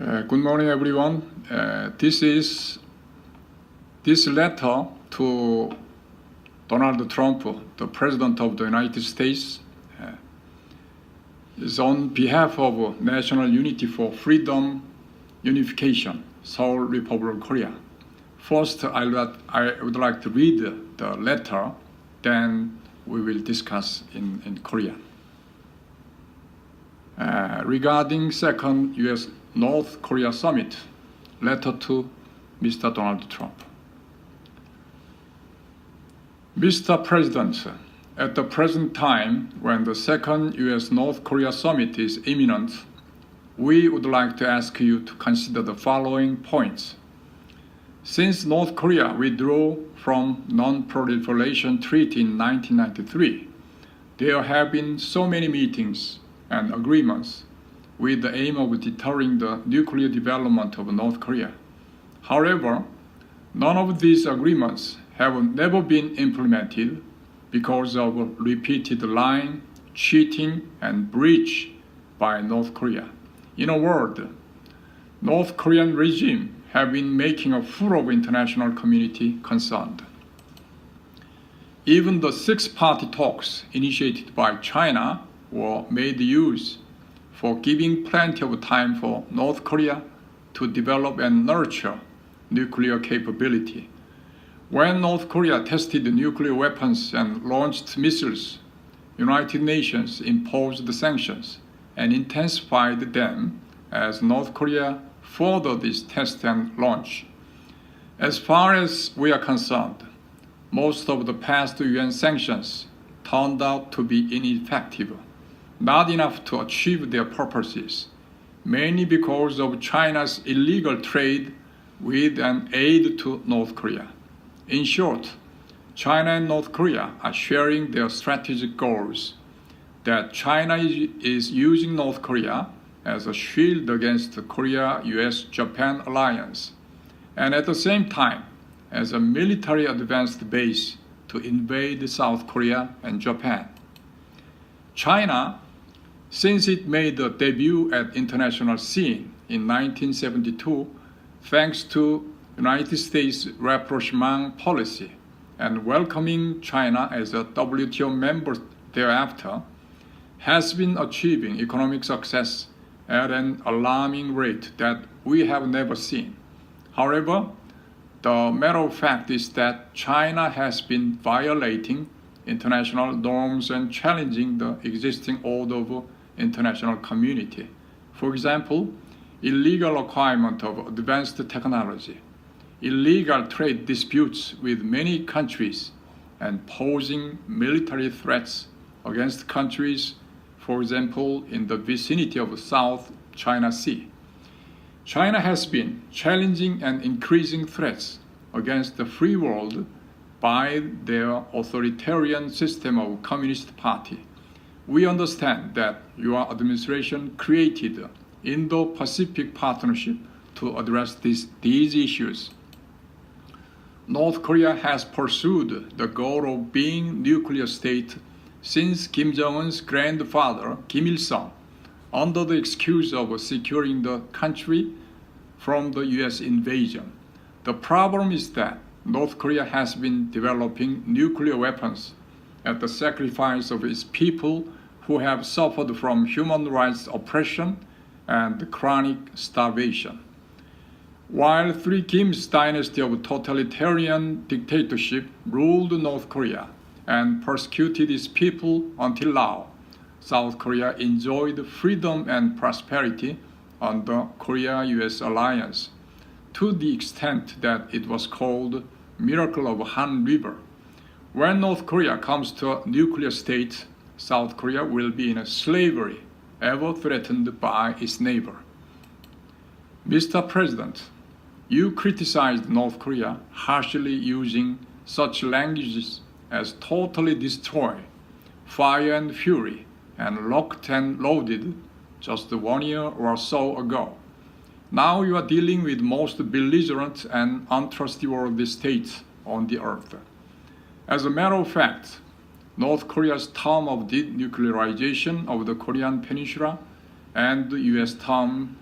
Good morning, everyone. This letter to Donald Trump, the President of the United States, is on behalf of National Unity for Freedom Unification, Seoul, Republic of Korea. First, I would like to read the letter, then we will discuss in Korean. Regarding second U.S.-North Korea summit, letter to Mr. Donald Trump. Mr. President, at the present time, when the second U.S.-North Korea summit is imminent, we would like to ask you to consider the following points. Since North Korea withdrew from Non-Proliferation Treaty in 1993, there have been so many meetings and agreements with the aim of deterring the nuclear development of North Korea. However, none of these agreements have never been implemented because of repeated lying, cheating, and breach by North Korea. In a word, North Korean regime have been making a fool of international community concerned. Even the six-party talks initiated by China were made use for giving plenty of time for North Korea to develop and nurture nuclear capability. When North Korea tested nuclear weapons and launched missiles, United Nations imposed sanctions and intensified them as North Korea furthered its test and launch. As far as we are concerned, most of the past UN sanctions turned out to be ineffective, not enough to achieve their purposes, mainly because of China's illegal trade with and aid to North Korea. In short, China and North Korea are sharing their strategic goals, that China is using North Korea as a shield against the Korea-US-Japan alliance, and at the same time as a military advanced base to invade South Korea and Japan. China, since it made a debut at international scene in 1972, thanks to United States rapprochement policy and welcoming China as a WTO member thereafter, has been achieving economic success at an alarming rate that we have never seen. However, the matter of fact is that China has been violating international norms and challenging the existing order of international community. For example, illegal acquirement of advanced technology, illegal trade disputes with many countries, and posing military threats against countries, for example, in the vicinity of South China Sea. China has been challenging and increasing threats against the free world by their authoritarian system of Communist Party. We understand that your administration created Indo-Pacific Partnership to address these issues. North Korea has pursued the goal of being nuclear state since Kim Jong-un's grandfather, Kim Il-sung, under the excuse of securing the country from the US invasion. The problem is that North Korea has been developing nuclear weapons at the sacrifice of its people who have suffered from human rights oppression and chronic starvation. While Three Kim's dynasty of totalitarian dictatorship ruled North Korea and persecuted its people until now, South Korea enjoyed freedom and prosperity under Korea-US alliance, to the extent that it was called Miracle of Han River. When North Korea comes to a nuclear state, South Korea will be in a slavery, ever threatened by its neighbor. Mr. President, you criticized North Korea harshly using such languages as totally destroy, fire and fury, and locked and loaded just 1 year or so ago. Now you are dealing with most belligerent and untrustworthy states on the earth. As a matter of fact, North Korea's term of denuclearization of the Korean Peninsula and the U.S. term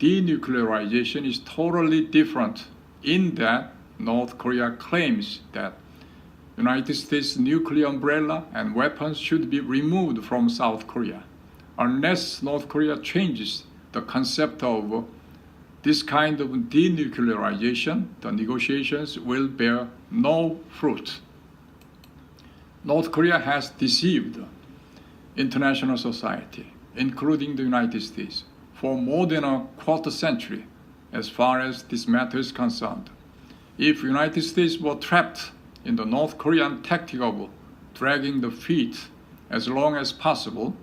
denuclearization is totally different in that North Korea claims that United States nuclear umbrella and weapons should be removed from South Korea. Unless North Korea changes the concept of this kind of denuclearization, the negotiations will bear no fruit. North Korea has deceived international society, including the United States, for more than a quarter century as far as this matter is concerned. If the United States were trapped in the North Korean tactic of dragging the feet as long as possible,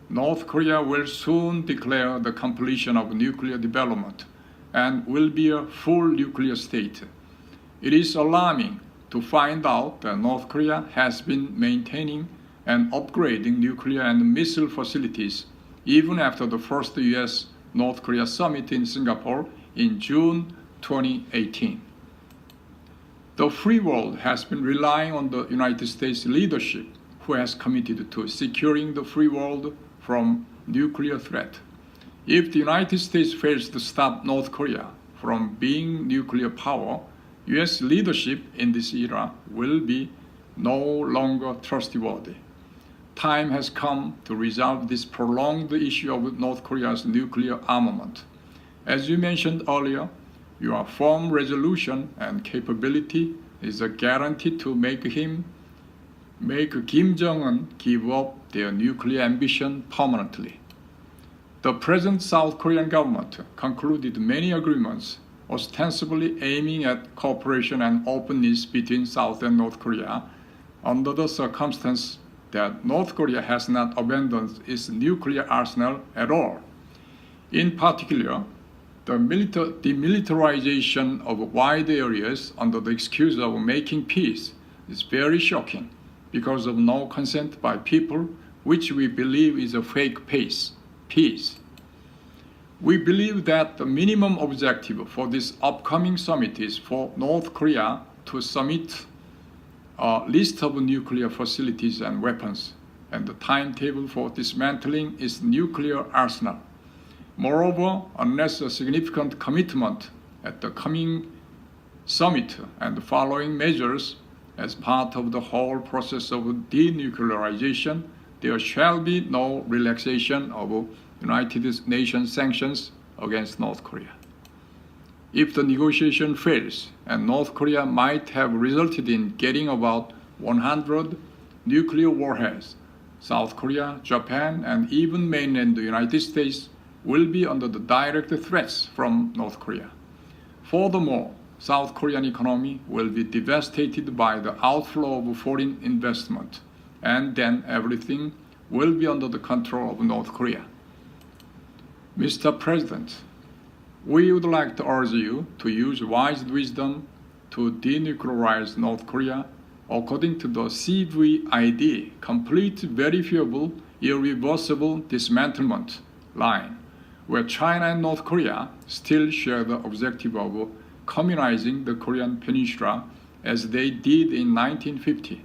North Korea will soon declare the completion of nuclear development and will be a full nuclear state. It is alarming to find out that North Korea has been maintaining and upgrading nuclear and missile facilities even after the first US-North Korea summit in Singapore in June 2018. The free world has been relying on the United States leadership, who has committed to securing the free world from nuclear threat. If the United States fails to stop North Korea from being nuclear power, US leadership in this era will be no longer trustworthy. Time has come to resolve this prolonged issue of North Korea's nuclear armament. As you mentioned earlier, your firm resolution and capability is a guarantee to make Kim Jong-un give up their nuclear ambition permanently. The present South Korean government concluded many agreements ostensibly aiming at cooperation and openness between South and North Korea under the circumstance that North Korea has not abandoned its nuclear arsenal at all. In particular, the demilitarization of wide areas under the excuse of making peace is very shocking because of no consent by people, which we believe is a fake peace. We believe that the minimum objective for this upcoming summit is for North Korea to submit a list of nuclear facilities and weapons, and the timetable for dismantling its nuclear arsenal. Moreover, unless a significant commitment at the coming summit and the following measures as part of the whole process of denuclearization, there shall be no relaxation of United Nations sanctions against North Korea. If the negotiation fails, and North Korea might have resulted in getting about 100 nuclear warheads, South Korea, Japan, and even mainland the United States will be under the direct threats from North Korea. Furthermore, South Korean economy will be devastated by the outflow of foreign investment, and then everything will be under the control of North Korea. Mr. President, we would like to urge you to use wise wisdom to denuclearize North Korea according to the CVID, complete, verifiable, irreversible dismantlement line, where China and North Korea still share the objective of communizing the Korean Peninsula as they did in 1950.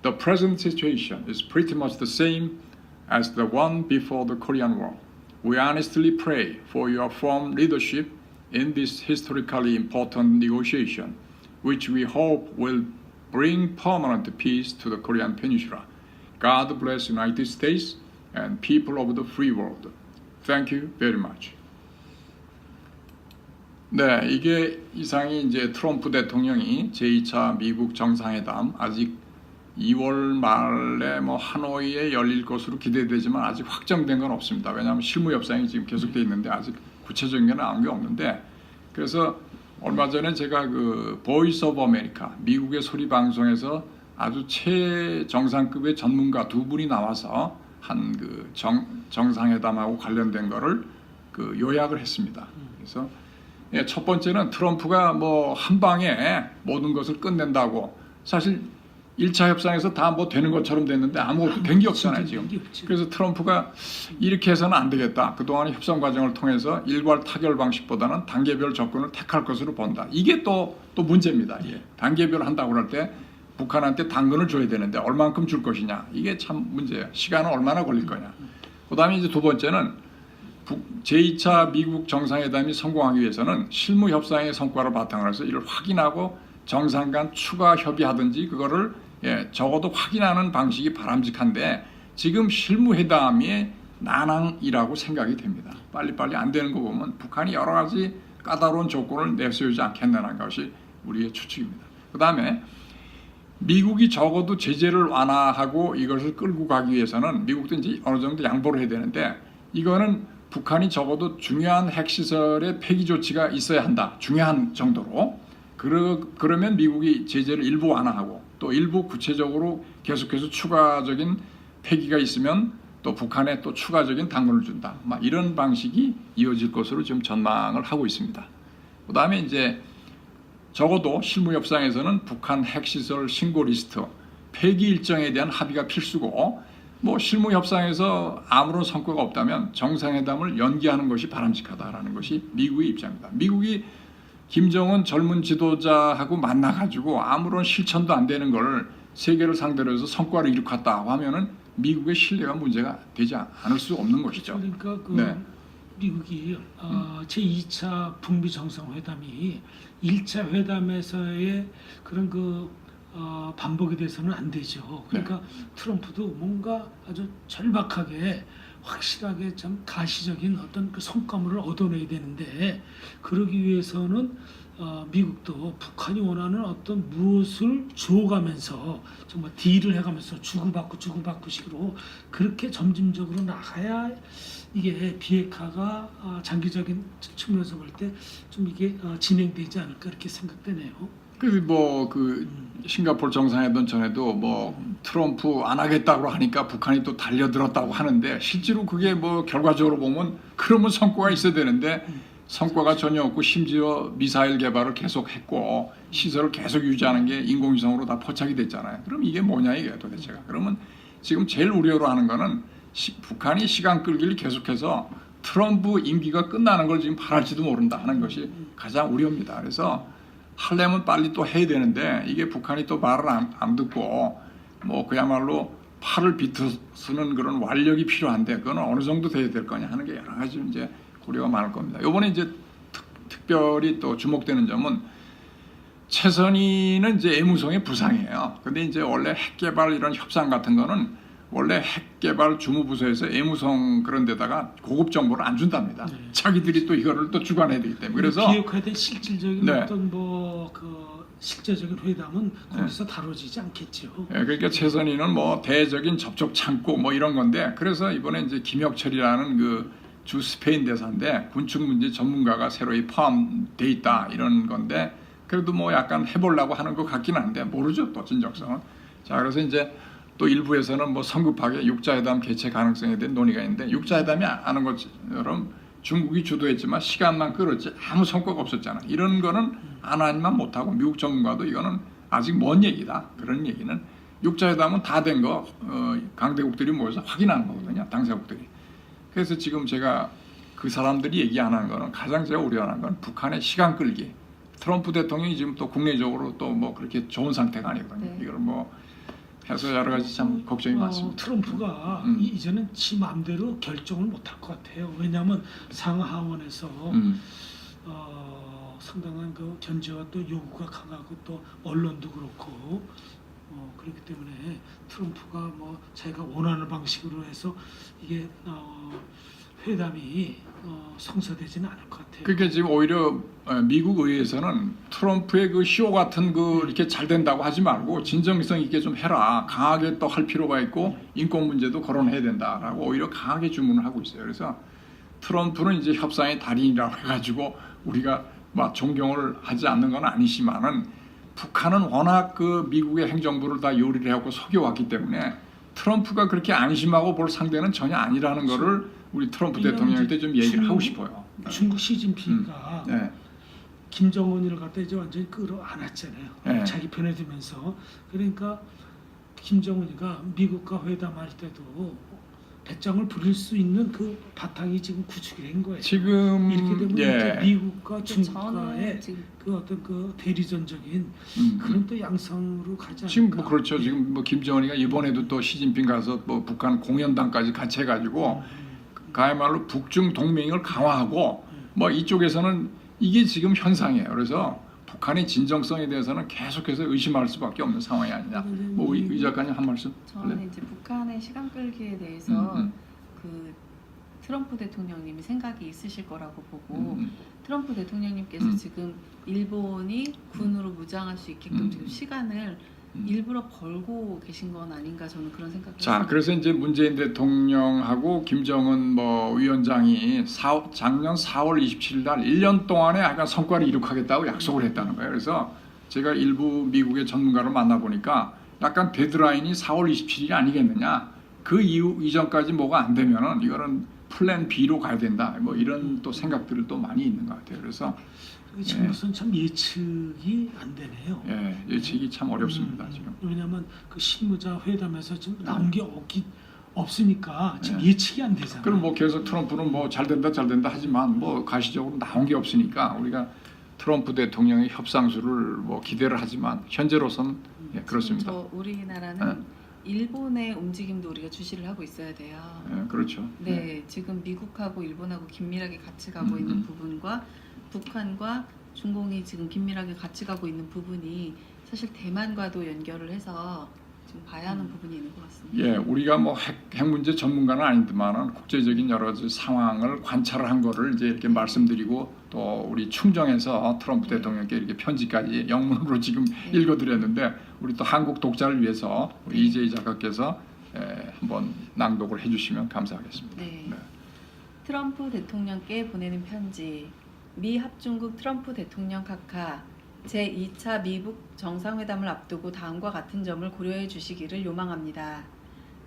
The present situation is pretty much the same as the one before the Korean War. We honestly pray for your firm leadership in this historically important negotiation, which we hope will bring permanent peace to the Korean Peninsula. God bless the United States and people of the free world. Thank you very much. 네, 이게 이상이 이제 트럼프 대통령이 제2차 미국 정상회담 아직 2월 말에 하노이에 열릴 것으로 기대되지만 아직 확정된 건 없습니다. 왜냐하면 실무 협상이 지금 계속돼 있는데 아직 구체적인 게 나온 게 없는데, 그래서 얼마 전에 제가 그 보이스 오브 아메리카 미국의 소리 방송에서 아주 최정상급의 전문가 두 분이 나와서 한 그 정상회담하고 관련된 거를 그 요약을 했습니다. 그래서 첫 번째는 트럼프가 한 방에 모든 것을 끝낸다고, 사실 1차 협상에서 다 되는 것처럼 됐는데 아무것도 된 게 없잖아요 지금. 그래서 트럼프가 이렇게 해서는 안 되겠다. 그동안의 협상 과정을 통해서 일괄 타결 방식보다는 단계별 접근을 택할 것으로 본다. 이게 또 문제입니다. 예. 단계별 한다고 그럴 때 북한한테 당근을 줘야 되는데 얼만큼 줄 것이냐. 이게 참 문제예요. 시간은 얼마나 걸릴 거냐. 그 다음에 이제 두 번째는 제2차 미국 정상회담이 성공하기 위해서는 실무 협상의 성과를 바탕으로 해서 이를 확인하고 정상 간 추가 협의하든지 그거를 적어도 확인하는 방식이 바람직한데 지금 실무회담이 난항이라고 생각이 됩니다. 빨리빨리 안 되는 거 보면 북한이 여러 가지 까다로운 조건을 내세우지 않겠느냐는 것이 우리의 추측입니다. 그 다음에 미국이 적어도 제재를 완화하고 이것을 끌고 가기 위해서는 미국도 이제 어느 정도 양보를 해야 되는데 이거는 북한이 적어도 중요한 핵시설의 폐기 조치가 있어야 한다. 중요한 정도로. 그러면 미국이 제재를 일부 완화하고 또 일부 구체적으로 계속해서 추가적인 폐기가 있으면 또 북한에 또 추가적인 당근을 준다. 막 이런 방식이 이어질 것으로 지금 전망을 하고 있습니다. 그 다음에 이제 적어도 실무 협상에서는 북한 핵시설 신고 리스트, 폐기 일정에 대한 합의가 필수고 뭐 실무 협상에서 아무런 성과가 없다면 정상회담을 연기하는 것이 바람직하다라는 것이 미국의 입장입니다. 미국이 김정은 젊은 지도자하고 만나가지고 아무런 실천도 안 되는 걸 세계를 상대로 해서 성과를 이룩했다고 하면은 미국의 신뢰가 문제가 되지 않을 수 없는 것이죠. 그러니까 그 네. 미국이 제2차 북미 정상회담이 1차 회담에서의 그런 반복이 돼서는 안 되죠. 그러니까 트럼프도 뭔가 아주 절박하게 확실하게 좀 가시적인 어떤 그 성과물을 얻어내야 되는데 그러기 위해서는 미국도 북한이 원하는 어떤 무엇을 주어가면서 정말 딜을 해가면서 주고받고 식으로 그렇게 점진적으로 나가야 이게 비핵화가 장기적인 측면에서 볼 때 좀 이게 진행되지 않을까 이렇게 생각되네요. 그 싱가포르 정상회담 전에도 뭐 트럼프 안 하겠다고 하니까 북한이 또 달려들었다고 하는데 실제로 그게 뭐 결과적으로 보면 그러면 성과가 있어야 되는데 성과가 전혀 없고 심지어 미사일 개발을 계속했고 시설을 계속 유지하는 게 인공위성으로 다 포착이 됐잖아요. 그럼 이게 뭐냐 이게 도대체가. 그러면 지금 제일 우려로 하는 거는 북한이 시간 끌기를 계속해서 트럼프 임기가 끝나는 걸 지금 바랄지도 모른다 하는 것이 가장 우려입니다. 그래서 하려면 빨리 또 해야 되는데 이게 북한이 또 말을 안 듣고 뭐 그야말로 팔을 비트쓰는 그런 완력이 필요한데 그건 어느 정도 돼야 될 거냐 하는 게 여러 가지 이제 고려가 많을 겁니다. 이번에 이제 특별히 또 주목되는 점은 최선희는 이제 애무성의 부상이에요. 근데 이제 원래 핵개발 이런 협상 같은 거는 원래 핵개발 주무부서에서 애무성 그런 데다가 고급 정보를 안 준답니다. 네. 자기들이 또 이거를 또 주관해야 되기 때문에 그래서 비핵화에 대한 실질적인 네. 어떤 실제적인 회담은 거기서 다뤄지지 않겠죠. 예, 그러니까 최선희는 뭐 대적인 접촉 창구 뭐 이런 건데 그래서 이번에 이제 김혁철이라는 그 주 스페인 대사인데 군축 문제 전문가가 새로이 포함돼 있다 이런 건데 그래도 뭐 약간 해보려고 하는 것 같긴 한데 모르죠 또 진정성은. 자 그래서 이제 또 일부에서는 뭐 성급하게 육자회담 개최 가능성에 대한 논의가 있는데 육자회담이 아는 것처럼 중국이 주도했지만 시간만 끌었지 아무 성과가 없었잖아. 이런 거는 안 하니만 못하고 미국 전문가도 이거는 아직 먼 얘기다. 그런 얘기는 육자회담은 다 된 거 강대국들이 모여서 확인하는 거거든요. 당사국들이. 그래서 지금 제가 그 사람들이 얘기 안 하는 거는 가장 제가 우려하는 건 북한의 시간 끌기. 트럼프 대통령이 지금 또 국내적으로 또 뭐 그렇게 좋은 상태가 아니거든요. 네. 이걸 뭐 해서 여러 가지 참 걱정이 많습니다. 트럼프가 이제는 지 마음대로 결정을 못할 것 같아요. 왜냐하면 상하원에서 상당한 그 견제와 또 요구가 강하고 또 언론도 그렇고 그렇기 때문에 트럼프가 뭐 자기가 원하는 방식으로 해서 이게 회담이 성사되지는 않을 것 같아요. 그게 지금 오히려 미국 의회에서는 트럼프의 그 쇼 같은 그 이렇게 잘 된다고 하지 말고 진정성 있게 좀 해라. 강하게 또 할 필요가 있고 인권 문제도 거론해야 된다라고 오히려 강하게 주문을 하고 있어요. 그래서 트럼프는 이제 협상의 달인이라고 해가지고 우리가 막 존경을 하지 않는 건 아니지만은 북한은 워낙 그 미국의 행정부를 다 요리를 해갖고 속여왔기 때문에 트럼프가 그렇게 안심하고 볼 상대는 전혀 아니라는 거를 우리 트럼프 대통령한테 좀 얘기를 하고 싶어요. 중국 시진핑이가 네. 김정은이를 갖다 이제 완전히 끌어안았잖아요. 네. 자기 편에 두면서. 그러니까 김정은이가 미국과 회담할 때도 배짱을 부릴 수 있는 그 바탕이 지금 구축이 된 거예요. 지금 이렇게 되면 이제 미국과 중국과의 지금 그 어떤 그 대리전적인 그런 또 양상으로 가지 않을까. 지금 뭐 그렇죠. 지금 뭐 김정은이가 이번에도 또 시진핑 가서 뭐 북한 공연당까지 같이 해가지고 그야말로 북중 동맹을 강화하고 뭐 이쪽에서는 이게 지금 현상이에요. 그래서 북한의 진정성에 대해서는 계속해서 의심할 수밖에 없는 상황이 아니냐. 뭐 의 작가님 한 말씀? 저는 이제 북한의 시간 끌기에 대해서 음. 그 트럼프 대통령님이 생각이 있으실 거라고 보고 음. 트럼프 대통령님께서 음. 지금 일본이 군으로 무장할 수 있게끔 지금 시간을 일부러 벌고 계신 건 아닌가 저는 그런 생각을 자, 했습니다. 그래서 이제 문재인 대통령하고 김정은 뭐 위원장이 작년 4월 27일 날 1년 동안에 약간 성과를 이룩하겠다고 약속을 했다는 거예요. 그래서 제가 일부 미국의 전문가를 만나보니까 약간 데드라인이 4월 27일이 아니겠느냐. 그 이전까지 뭐가 안 되면은 이거는 플랜 B로 가야 된다. 뭐 이런 또 생각들을 또 많이 있는 것 같아요. 그래서 지금으로서는 참 예측이 안 되네요. 예측이 참 어렵습니다. 지금. 왜냐하면 그 실무자 회담에서 지금 나온 게 없으니까 지금 예측이 안 되잖아요. 그럼 뭐 계속 트럼프는 뭐 잘 된다 하지만 뭐 가시적으로 나온 게 없으니까 우리가 트럼프 대통령의 협상수를 뭐 기대를 하지만 현재로서는 그렇습니다. 저 우리나라는 일본의 움직임도 우리가 주시를 하고 있어야 돼요. 그렇죠. 네, 지금 미국하고 일본하고 긴밀하게 같이 가고 있는 부분과 북한과 중공이 지금 긴밀하게 같이 가고 있는 부분이 사실 대만과도 연결을 해서 지금 봐야 하는 부분이 있는 것 같습니다. 우리가 뭐 핵 문제 전문가는 아니지만은 국제적인 여러 가지 상황을 관찰을 한 거를 이제 이렇게 말씀드리고 또 우리 충정에서 트럼프 대통령께 이렇게 편지까지 영문으로 지금 읽어드렸는데 우리 또 한국 독자를 위해서 우리 이재희 작가께서 한번 낭독을 해주시면 감사하겠습니다. 네. 트럼프 대통령께 보내는 편지. 미 합중국 트럼프 대통령 카카 제2차 미북 정상회담을 앞두고 다음과 같은 점을 고려해 주시기를 요망합니다.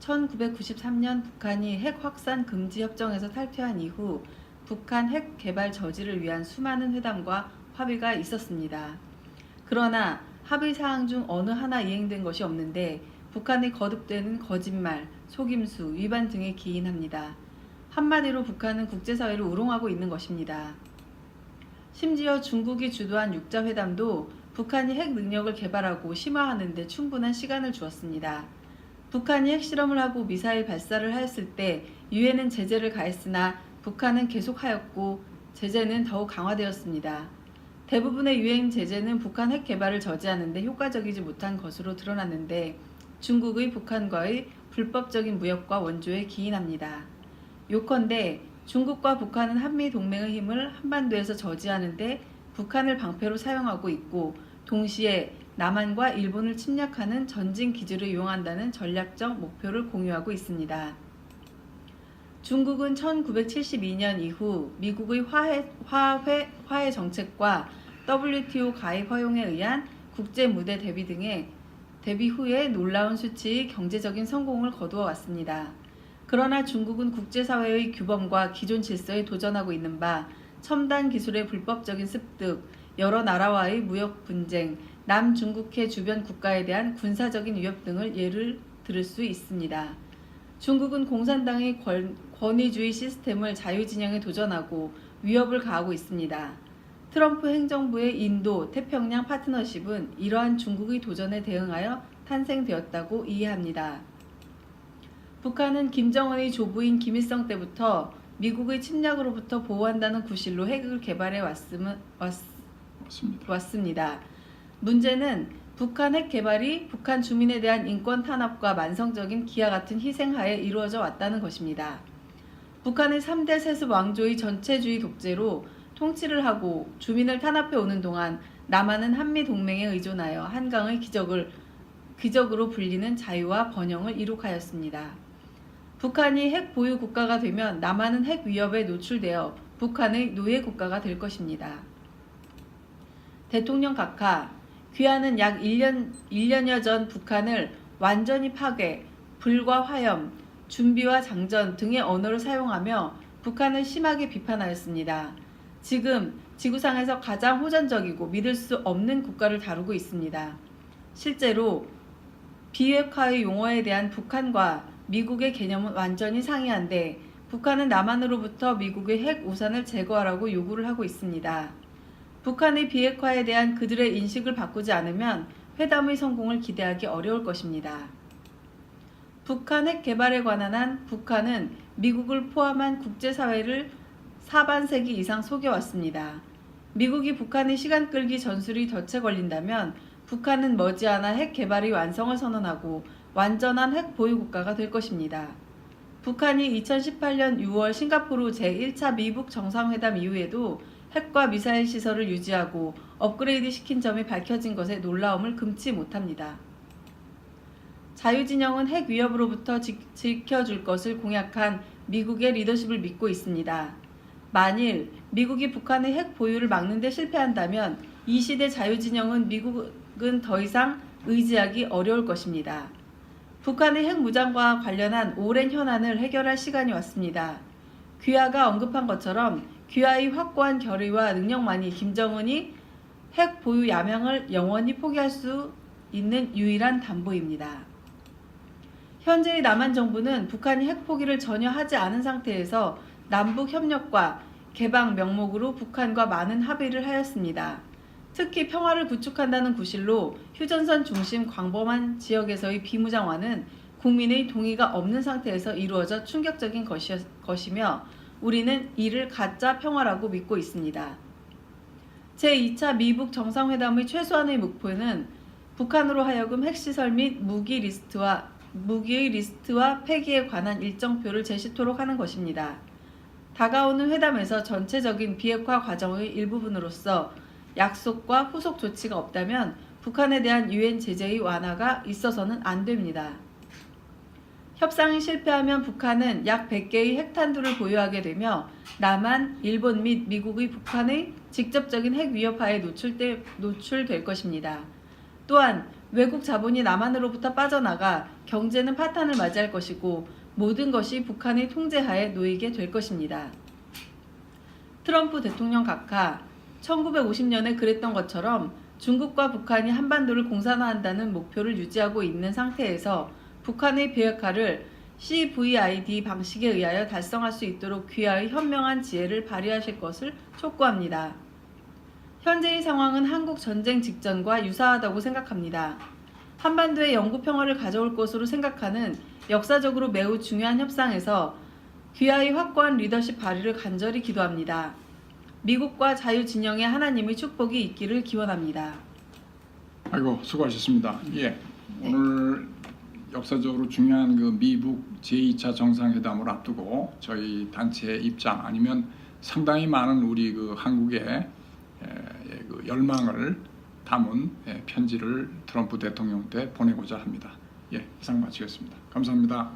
1993년 북한이 핵 확산 금지 협정에서 탈퇴한 이후 북한 핵 개발 저지를 위한 수많은 회담과 합의가 있었습니다. 그러나 합의 사항 중 어느 하나 이행된 것이 없는데 북한의 거듭되는 거짓말, 속임수, 위반 등에 기인합니다. 한마디로 북한은 국제사회를 우롱하고 있는 것입니다. 심지어 중국이 주도한 육자회담도 북한이 핵 능력을 개발하고 심화하는 데 충분한 시간을 주었습니다. 북한이 핵실험을 하고 미사일 발사를 하였을 때 유엔은 제재를 가했으나 북한은 계속하였고 제재는 더욱 강화되었습니다. 대부분의 유엔 제재는 북한 핵 개발을 저지하는 데 효과적이지 못한 것으로 드러났는데 중국의 북한과의 불법적인 무역과 원조에 기인합니다. 요컨대 중국과 북한은 한미동맹의 힘을 한반도에서 저지하는데 북한을 방패로 사용하고 있고 동시에 남한과 일본을 침략하는 전진 기지를 이용한다는 전략적 목표를 공유하고 있습니다. 중국은 1972년 이후 미국의 화해 정책과 WTO 가입 허용에 의한 국제 무대 대비 후에 놀라운 수치의 경제적인 성공을 거두어 왔습니다. 그러나 중국은 국제사회의 규범과 기존 질서에 도전하고 있는 바 첨단 기술의 불법적인 습득, 여러 나라와의 무역 분쟁, 남중국해 주변 국가에 대한 군사적인 위협 등을 예를 들을 수 있습니다. 중국은 공산당의 권위주의 시스템을 자유진영에 도전하고 위협을 가하고 있습니다. 트럼프 행정부의 인도, 태평양 파트너십은 이러한 중국의 도전에 대응하여 탄생되었다고 이해합니다. 북한은 김정은의 조부인 김일성 때부터 미국의 침략으로부터 보호한다는 구실로 핵을 개발해 왔습니다. 문제는 북한 핵 개발이 북한 주민에 대한 인권 탄압과 만성적인 기아 같은 희생하에 이루어져 왔다는 것입니다. 북한의 3대 세습 왕조의 전체주의 독재로 통치를 하고 주민을 탄압해 오는 동안 남한은 한미 동맹에 의존하여 한강의 기적으로 불리는 자유와 번영을 이룩하였습니다. 북한이 핵 보유 국가가 되면 남한은 핵 위협에 노출되어 북한의 노예 국가가 될 것입니다. 대통령 각하, 귀하는 약 1년여 전 북한을 완전히 파괴, 불과 화염, 준비와 장전 등의 언어를 사용하며 북한을 심하게 비판하였습니다. 지금 지구상에서 가장 호전적이고 믿을 수 없는 국가를 다루고 있습니다. 실제로 비핵화의 용어에 대한 북한과 미국의 개념은 완전히 상이한데 북한은 남한으로부터 미국의 핵 우산을 제거하라고 요구를 하고 있습니다. 북한의 비핵화에 대한 그들의 인식을 바꾸지 않으면 회담의 성공을 기대하기 어려울 것입니다. 북한 핵 개발에 관한 한 북한은 미국을 포함한 국제사회를 사반세기 이상 속여왔습니다. 미국이 북한의 시간 끌기 전술이 덫에 걸린다면 북한은 머지않아 핵 개발이 완성을 선언하고 완전한 핵 보유 국가가 될 것입니다. 북한이 2018년 6월 싱가포르 제1차 미북 정상회담 이후에도 핵과 미사일 시설을 유지하고 업그레이드 시킨 점이 밝혀진 것에 놀라움을 금치 못합니다. 자유진영은 핵 위협으로부터 지켜줄 것을 공약한 미국의 리더십을 믿고 있습니다. 만일 미국이 북한의 핵 보유를 막는 데 실패한다면 이 시대 자유진영은 미국은 더 이상 의지하기 어려울 것입니다. 북한의 핵무장과 관련한 오랜 현안을 해결할 시간이 왔습니다. 귀하가 언급한 것처럼 귀하의 확고한 결의와 능력만이 김정은이 핵 보유 야망을 영원히 포기할 수 있는 유일한 담보입니다. 현재의 남한 정부는 북한이 핵 포기를 전혀 하지 않은 상태에서 남북 협력과 개방 명목으로 북한과 많은 합의를 하였습니다. 특히 평화를 구축한다는 구실로 휴전선 중심 광범한 지역에서의 비무장화는 국민의 동의가 없는 상태에서 이루어져 충격적인 것이며 우리는 이를 가짜 평화라고 믿고 있습니다. 제2차 미북 정상회담의 최소한의 목표는 북한으로 하여금 핵시설 및 무기의 리스트와 폐기에 관한 일정표를 제시토록 하는 것입니다. 다가오는 회담에서 전체적인 비핵화 과정의 일부분으로서 약속과 후속 조치가 없다면 북한에 대한 유엔 제재의 완화가 있어서는 안 됩니다. 협상이 실패하면 북한은 약 100개의 핵탄두를 보유하게 되며 남한, 일본 및 미국의 북한의 직접적인 핵 위협하에 노출될 것입니다. 또한 외국 자본이 남한으로부터 빠져나가 경제는 파탄을 맞이할 것이고 모든 것이 북한의 통제하에 놓이게 될 것입니다. 트럼프 대통령 각하 1950년에 그랬던 것처럼 중국과 북한이 한반도를 공산화한다는 목표를 유지하고 있는 상태에서 북한의 비핵화를 CVID 방식에 의하여 달성할 수 있도록 귀하의 현명한 지혜를 발휘하실 것을 촉구합니다. 현재의 상황은 한국 전쟁 직전과 유사하다고 생각합니다. 한반도에 영구 평화를 가져올 것으로 생각하는 역사적으로 매우 중요한 협상에서 귀하의 확고한 리더십 발휘를 간절히 기도합니다. 미국과 자유진영의 하나님의 축복이 있기를 기원합니다. 아이고 수고하셨습니다. 예, 오늘 역사적으로 중요한 그 미북 제2차 정상회담을 앞두고 저희 단체 입장 아니면 상당히 많은 우리 그 한국의 그 열망을 담은 편지를 트럼프 대통령한테 보내고자 합니다. 예, 이상 마치겠습니다. 감사합니다.